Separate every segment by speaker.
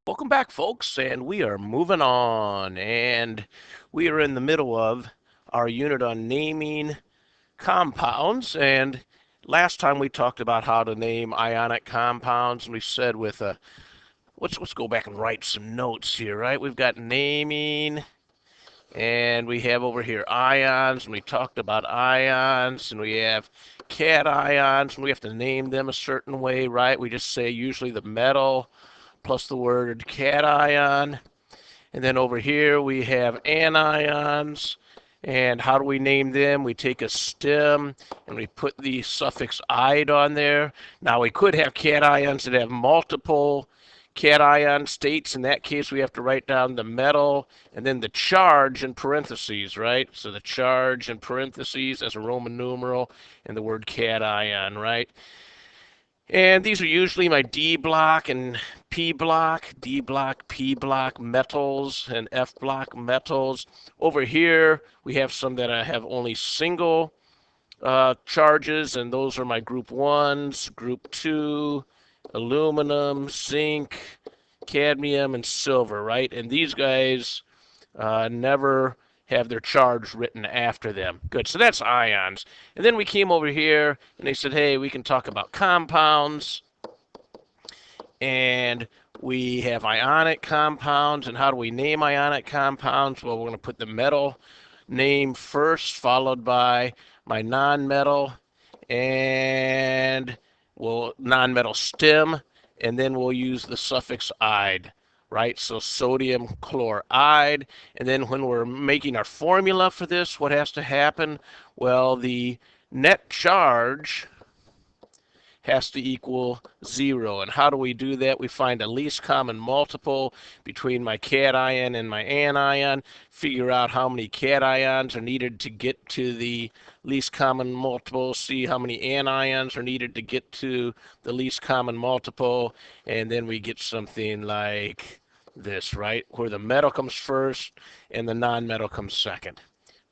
Speaker 1: Welcome back, folks, and we are moving on. And we are in the middle of our unit on naming compounds. And last time we talked about how to name ionic compounds, and we said with a let's go back and write some notes here, right? We've got naming, and we have over here ions, and we talked about ions, and we have cations, and we have to name them a certain way, right? We just say usually the metal plus the word cation. And then over here we have anions. And how do we name them? We take a stem and we put the suffix "ide" on there. Now we could have cations that have multiple cation states. In that case, we have to write down the metal and then the charge in parentheses, right? So the charge in parentheses as a Roman numeral and the word cation, right? And these are usually my D block and P block, D block, P block metals and F block metals. Over here, we have some that have only single charges, and those are my group ones, group two, aluminum, zinc, cadmium, and silver, right? And these guys never have their charge written after them. Good, so that's ions. And then we came over here and they said, hey, we can talk about compounds. And we have ionic compounds. And how do we name ionic compounds? Well, we're going to put the metal name first, followed by my nonmetal and nonmetal stem, and then we'll use the suffix "ide," right? So sodium chloride. And then when we're making our formula for this, what has to happen? Well, the net charge has to equal 0. And how do we do that? We find a least common multiple between my cation and my anion, figure out how many cations are needed to get to the least common multiple, see how many anions are needed to get to the least common multiple, and then we get something like this, right? Where the metal comes first and the nonmetal comes second.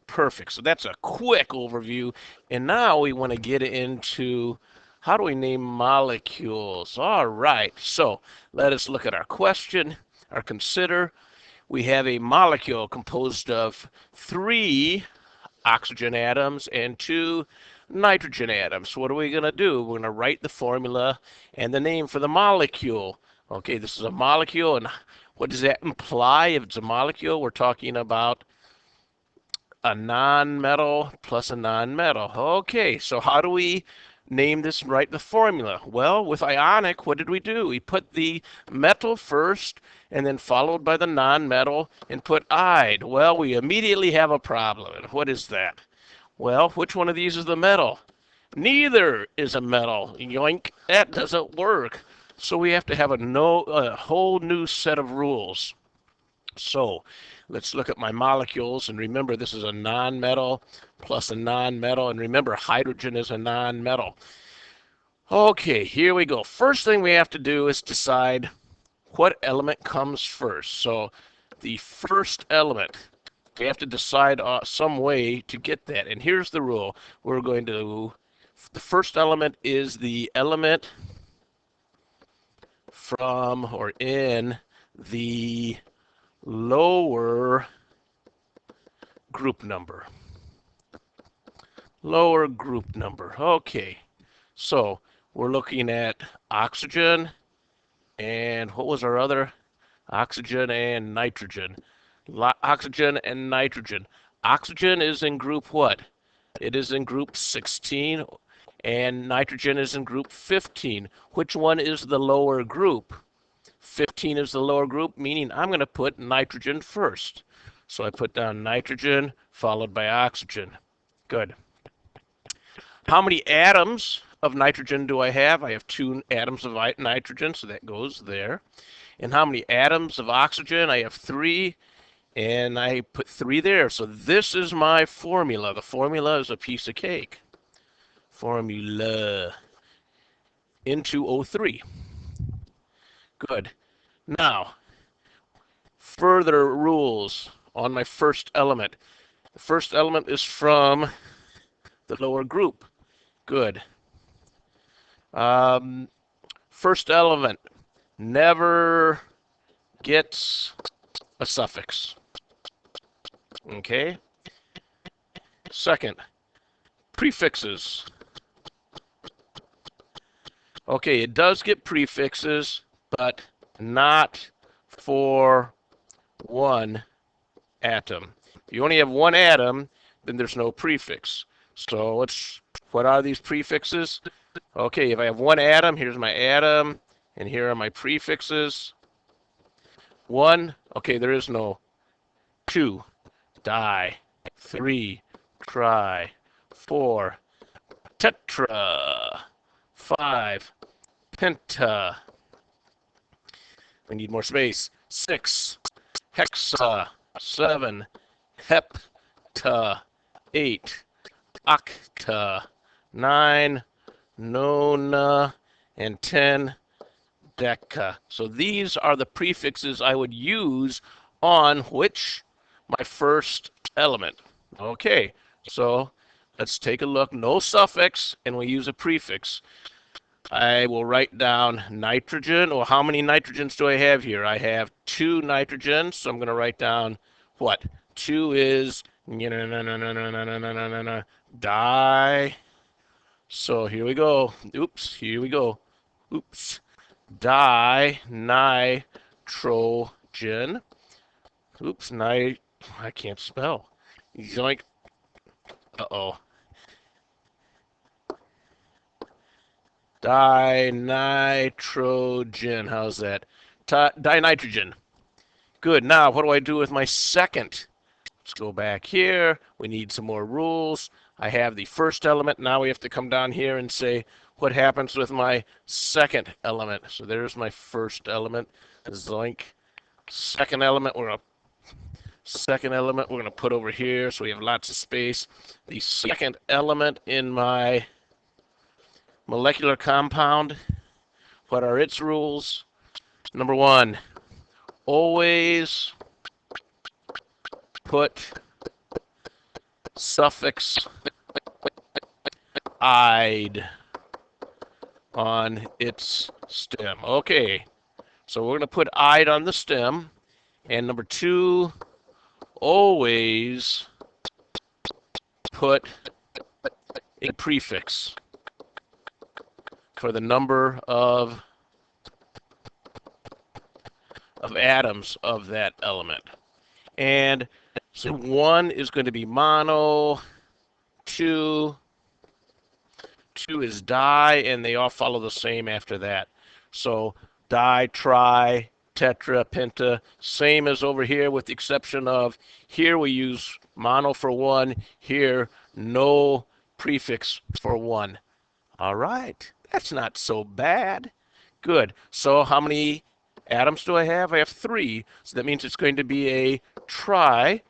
Speaker 1: Perfect. So that's a quick overview. And now we want to get into how do we name molecules? All right, so let us look at our question, or consider. We have a molecule composed of 3 oxygen atoms and 2 nitrogen atoms. So what are we going to do? We're going to write the formula and the name for the molecule. Okay, this is a molecule, and what does that imply? If it's a molecule, we're talking about a nonmetal plus a nonmetal. Okay, so how do we name this and write the formula? Well, with ionic, what did we do? We put the metal first and then followed by the nonmetal and put "ide." Well, we immediately have a problem. And what is that? Well, which one of these is the metal? Neither is a metal. Yoink, that doesn't work. So we have to have a whole new set of rules. So let's look at my molecules, and remember this is a nonmetal plus a nonmetal, and remember hydrogen is a nonmetal. Okay, here we go. First thing we have to do is decide what element comes first. So the first element, we have to decide some way to get that. And here's the rule. The first element is the element from or in the lower group number. Lower group number. Okay, so we're looking at oxygen and what was our other? Oxygen and nitrogen. Oxygen and nitrogen. Oxygen is in group what? It is in group 16 and nitrogen is in group 15. Which one is the lower group? 15 is the lower group, meaning I'm going to put nitrogen first. So I put down nitrogen followed by oxygen. Good. How many atoms of nitrogen do I have? I have 2 atoms of nitrogen, so that goes there. And how many atoms of oxygen? I have 3, and I put 3 there. So this is my formula. The formula is a piece of cake. Formula N2O3. Good. Now, further rules on my first element. The first element is from the lower group. Good. First element, never gets a suffix. Okay. Second, prefixes. Okay, it does get prefixes, but not for one atom. If you only have one atom, then there's no prefix. So what are these prefixes? Okay, if I have one atom, here's my atom, and here are my prefixes. One, okay, there is no. Two, di. Three, tri. Four, tetra. Five, penta. We need more space. Six, hexa. Seven, hepta. Eight, octa. Nine, nona. And 10, deca. So these are the prefixes I would use on which? My first element. Okay, so let's take a look. No suffix, and we use a prefix. I will write down nitrogen. Or how many nitrogens do I have here? I have 2 nitrogens, so I'm going to write down what? 2 is di. So here we go. Oops, here we go. Oops. Di-nitrogen. Oops, I can't spell. Yoink. Uh-oh. Dinitrogen. How's that? Dinitrogen. Good. Now, what do I do with my second? Let's go back here. We need some more rules. I have the first element. Now we have to come down here and say what happens with my second element. So there's my first element. Zoink. Second element we're gonna put over here so we have lots of space. The second element in my molecular compound, what are its rules? Number 1, always put suffix "ide" on its stem. Okay, so we're going to put "ide" on the stem. And number 2, always put a prefix for the number of atoms of that element. And so 1 is going to be mono, 2 is di, and they all follow the same after that. So di, tri, tetra, penta, same as over here with the exception of here we use mono for 1, here no prefix for 1. All right, that's not so bad. Good. So how many atoms do I have? I have 3. So that means it's going to be a tri.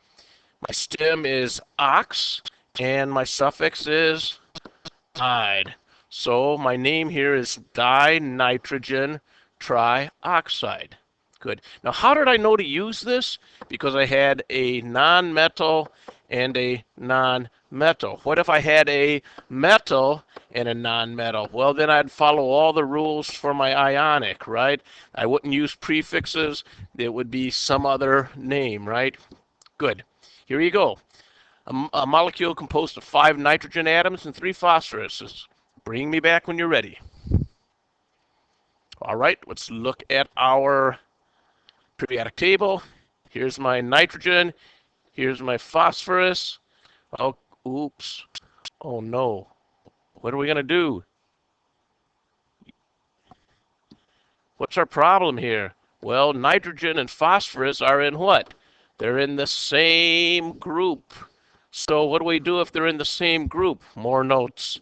Speaker 1: My stem is ox, and my suffix is ide. So my name here is dinitrogen trioxide. Good. Now, how did I know to use this? Because I had a non-metal and a non-metal. What if I had a metal and a non-metal? Well, then I'd follow all the rules for my ionic, right? I wouldn't use prefixes. It would be some other name, right? Good. Here you go. A molecule composed of 5 nitrogen atoms and 3 phosphoruses. Bring me back when you're ready. All right, let's look at our periodic table. Here's my nitrogen. Here's my phosphorus. Oh, oops. Oh, no. What are we going to do? What's our problem here? Well, nitrogen and phosphorus are in what? They're in the same group. So what do we do if they're in the same group? More notes.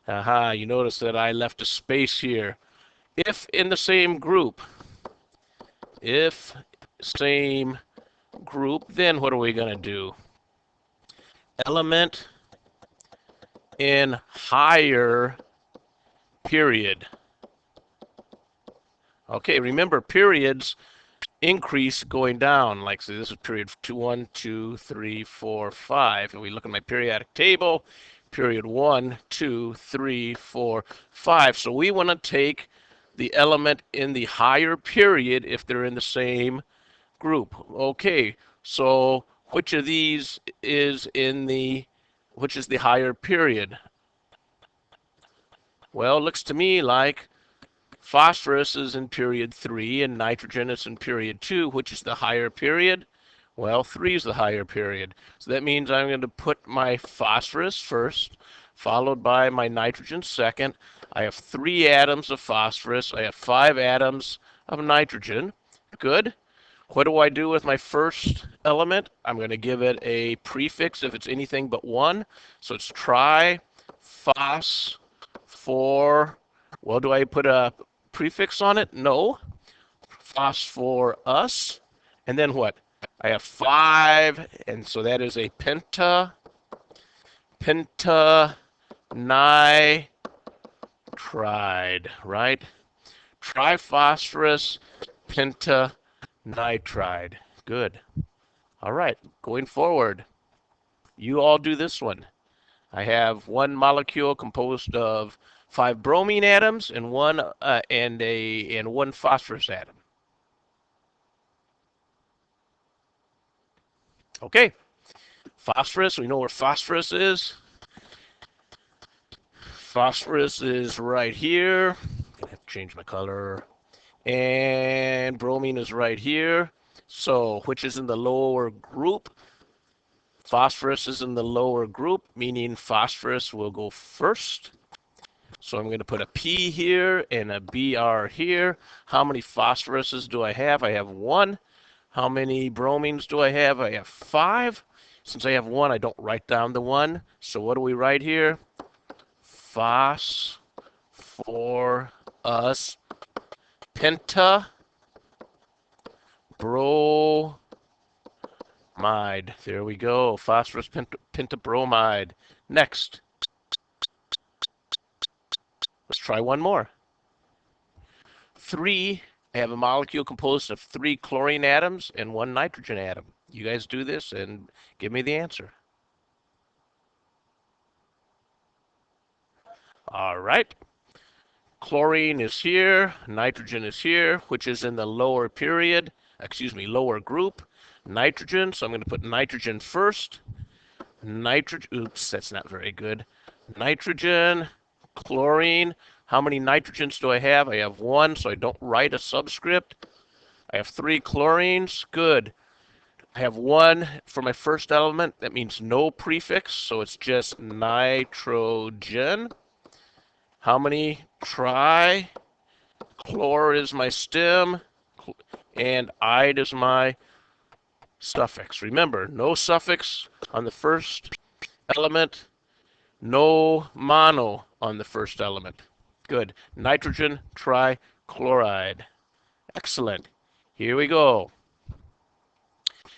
Speaker 1: Aha, you notice that I left a space here. If in the same group, then what are we going to do? Element in higher period. Okay, remember periods increase going down. Like, so this is period 1, 2, 3, 4, 5. And we look at my periodic table, period 1, 2, 3, 4, 5. So we want to take the element in the higher period if they're in the same group. Okay, so which of these is which is the higher period? Well, it looks to me like phosphorus is in period 3 and nitrogen is in period 2. Which is the higher period? Well, 3 is the higher period. So that means I'm going to put my phosphorus first, followed by my nitrogen second. I have 3 atoms of phosphorus. I have 5 atoms of nitrogen. Good. What do I do with my first element? I'm going to give it a prefix if it's anything but 1. So it's tri-phos-4. Well, do I put a prefix on it? No. Phosphorus. And then what? I have 5, and so that is a pentanitride, right? Triphosphorus pentanitride. Good. All right, going forward, you all do this one. I have one molecule composed of 5 bromine atoms and one phosphorus atom. Okay, phosphorus, we know where phosphorus is. Phosphorus is right here. I'm gonna have to change my color. And bromine is right here. So which is in the lower group? Phosphorus is in the lower group, meaning phosphorus will go first. So I'm going to put a P here and a Br here. How many phosphoruses do I have? I have 1. How many bromines do I have? I have 5. Since I have 1, I don't write down the 1. So what do we write here? Phosphorus pentabromide. There we go. Phosphorus pentabromide. Next. Let's try one more. 3. I have a molecule composed of 3 chlorine atoms and 1 nitrogen atom. You guys do this and give me the answer. All right. Chlorine is here, nitrogen is here, which is in the lower period, lower group. Nitrogen, so I'm going to put nitrogen first. Oops, that's not very good. Nitrogen, chlorine. How many nitrogens do I have? I have 1, so I don't write a subscript. I have 3 chlorines. Good. I have 1 for my first element. That means no prefix, so it's just nitrogen. How many? Tri. Chlor is my stem, and ide is my suffix. Remember, no suffix on the first element, no mono on the first element. Good. Nitrogen trichloride. Excellent. Here we go.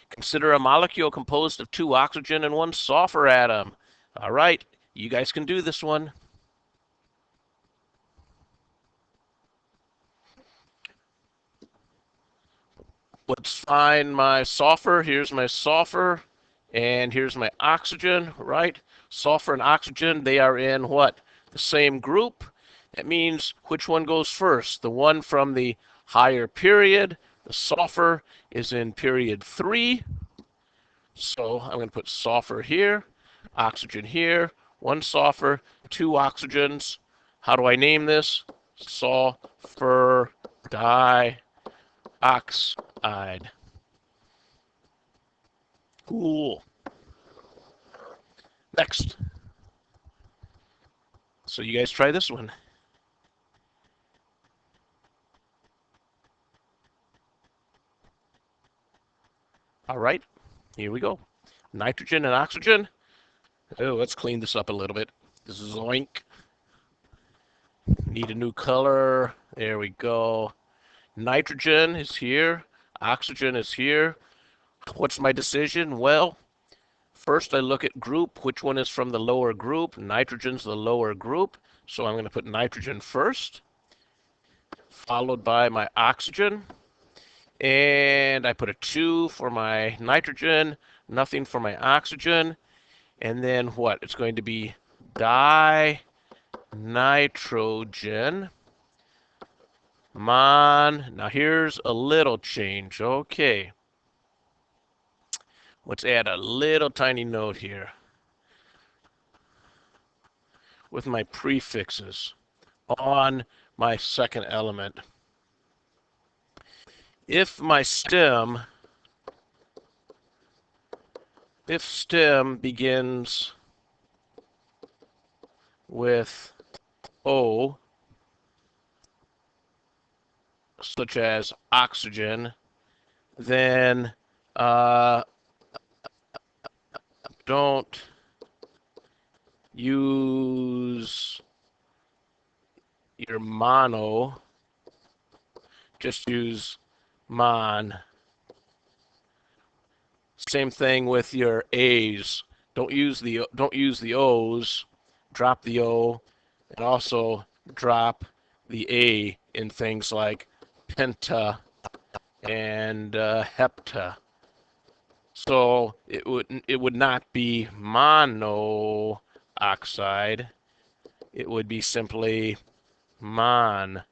Speaker 1: Consider a molecule composed of 2 oxygen and 1 sulfur atom. All right, you guys can do this one. Let's find my sulfur. Here's my sulfur, and here's my oxygen, right? Sulfur and oxygen, they are in what? The same group. That means which one goes first? The one from the higher period. The sulfur is in period 3. So I'm going to put sulfur here, oxygen here, 1 sulfur, 2 oxygens. How do I name this? Sulfur dioxide. Cool. Next. So you guys try this one. All right, here we go. Nitrogen and oxygen. Oh, let's clean this up a little bit. This is zoink. Need a new color. There we go. Nitrogen is here. Oxygen is here. What's my decision? Well, first I look at group. Which one is from the lower group? Nitrogen's the lower group. So I'm going to put nitrogen first, followed by my oxygen. And I put a 2 for my nitrogen, nothing for my oxygen. And then what? It's going to be dinitrogen. Now here's a little change. Okay. Let's add a little tiny note here with my prefixes on my second element. If stem begins with O, such as oxygen, then don't use your mono, just use mon. Same thing with your A's. Don't use the O's. Drop the O, and also drop the A in things like penta and hepta. So it would not be monoxide. It would be simply monoxide.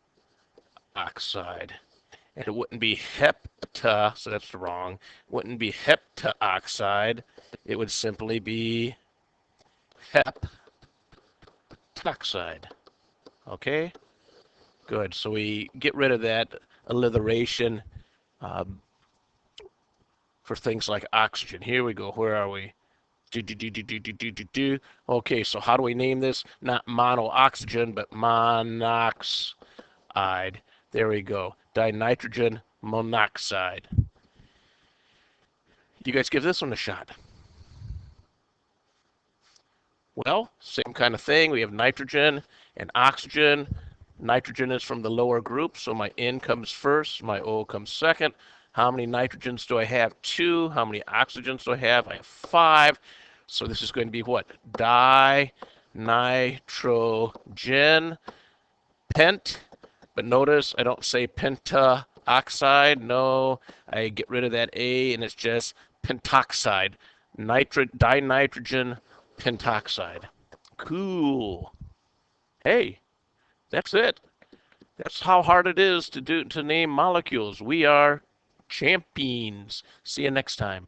Speaker 1: And it wouldn't be hepta, so that's wrong. It wouldn't be heptaoxide. It would simply be heptoxide. Okay? Good. So we get rid of that alliteration for things like oxygen. Here we go. Where are we? Okay, so how do we name this? Not monooxygen, but monoxide. There we go. Dinitrogen monoxide. You guys give this one a shot. Well, same kind of thing. We have nitrogen and oxygen. Nitrogen is from the lower group, so my N comes first, my O comes second. How many nitrogens do I have? 2. How many oxygens do I have? I have 5. So this is going to be what? Dinitrogen pent. But notice I don't say pentaoxide. No, I get rid of that A and it's just pentoxide. Dinitrogen pentoxide. Cool. Hey, that's it. That's how hard it is to name molecules. We are champions. See you next time.